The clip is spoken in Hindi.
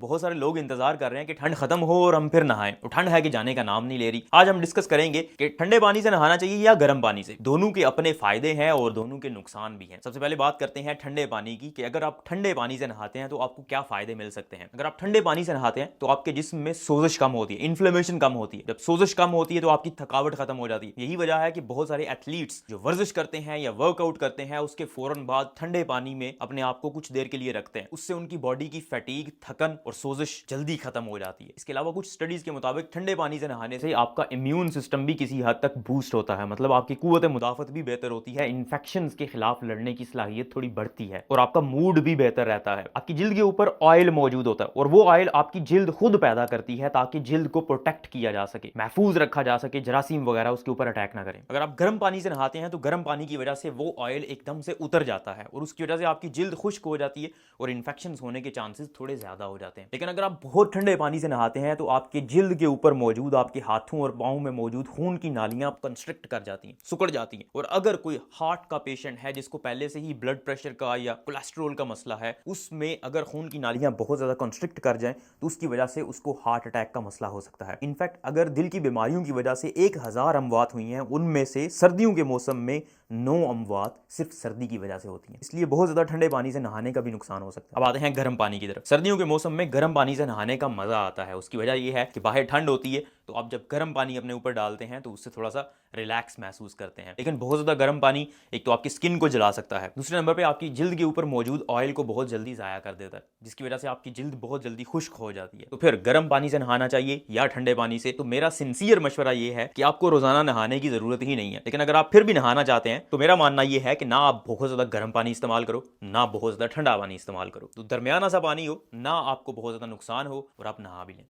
बहुत सारे लोग इंतजार कर रहे हैं कि ठंड खत्म हो और हम फिर नहाएं, तो ठंड है कि जाने का नाम नहीं ले रही। आज हम डिस्कस करेंगे कि ठंडे पानी से नहाना चाहिए या गर्म पानी से। दोनों के अपने फायदे हैं और दोनों के नुकसान भी हैं। सबसे पहले बात करते हैं ठंडे पानी की कि अगर आप ठंडे पानी से नहाते हैं तो आपको क्या फायदे मिल सकते हैं। अगर आप ठंडे पानी से नहाते हैं तो आपके जिस्म में सोजिश कम होती है, इन्फ्लेमेशन कम होती है। जब सोजिश कम होती है तो आपकी थकावट खत्म हो जाती है। यही वजह है कि बहुत सारे एथलीट्स जो वर्जिश करते हैं या वर्कआउट करते हैं उसके फौरन बाद ठंडे पानी में अपने आप को कुछ देर के लिए रखते हैं। उससे उनकी बॉडी की फैटीग, थकन और सोजिश जल्दी खत्म हो जाती है। इसके अलावा कुछ स्टडीज के मुताबिक ठंडे पानी से नहाने से आपका इम्यून सिस्टम भी किसी हद तक बूस्ट होता है, मतलब आपकी कुव्वत मुदाफत भी बेहतर होती है, इन्फेक्शंस के खिलाफ लड़ने की सलाहियत थोड़ी बढ़ती है और आपका मूड भी बेहतर रहता है। आपकी जिल्द के ऊपर ऑयल मौजूद होता है और वो ऑयल आपकी जिल्द खुद पैदा करती है ताकि जिल्द को प्रोटेक्ट किया जा सके, महफूज रखा जा सके, जरासीम वगैरह उसके ऊपर अटैक ना करें। अगर आप गर्म पानी से नहाते हैं तो गर्म पानी की वजह से वो ऑयल एकदम से उतर जाता है और उसकी वजह से आपकी जिल्द खुश्क हो जाती है और इन्फेक्शन होने के चांसेस थोड़े ज्यादा हो जाते हैं। लेकिन अगर आप बहुत ठंडे पानी से नहाते हैं तो आपके जिल्द के ऊपर मौजूद, आपके हाथों और पांवों में मौजूद खून की नालियां कंस्ट्रिक्ट कर जाती हैं, सिकुड़ जाती हैं। और अगर कोई हार्ट का पेशेंट है जिसको पहले से ही ब्लड प्रेशर का या कोलेस्ट्रॉल का मसला है, उसमें अगर खून की नालियां बहुत ज्यादा कंस्ट्रिक्ट कर जाएं तो उसकी वजह से उसको हार्ट अटैक का मसला हो सकता है। इनफैक्ट अगर दिल की बीमारियों की वजह से 1000 अमवात हुई हैं, उनमें से सर्दियों के मौसम में 9 अमवात सिर्फ सर्दी की वजह से होती हैं। इसलिए बहुत ज्यादा ठंडे पानी से नहाने का भी नुकसान हो सकता है। अब आते हैं गर्म पानी की तरफ। सर्दियों के मौसम में गर्म पानी से नहाने का मजा आता है। उसकी वजह यह है कि बाहर ठंड होती है तो आप जब गर्म पानी अपने ऊपर डालते हैं तो उससे थोड़ा सा रिलैक्स महसूस करते हैं। लेकिन बहुत ज्यादा गर्म पानी एक तो आपकी स्किन को जला सकता है, दूसरे नंबर पे आपकी जिल्द के ऊपर मौजूद ऑयल को बहुत जल्दी जाया कर देता है, जिसकी वजह से आपकी जिल्द बहुत जल्दी खुश्क हो जाती है। तो फिर गर्म पानी से नहाना चाहिए या ठंडे पानी से? तो मेरा सिंसियर मशवरा यह है कि आपको रोजाना नहाने की जरूरत ही नहीं है। लेकिन अगर आप फिर भी नहाना चाहते हैं तो मेरा मानना यह है कि ना आप बहुत ज्यादा गर्म पानी इस्तेमाल करो, ना बहुत ज्यादा ठंडा पानी इस्तेमाल करो। तो दरमियाना सा पानी हो, ना आपको बहुत ज्यादा नुकसान हो और आप नहा भी लें।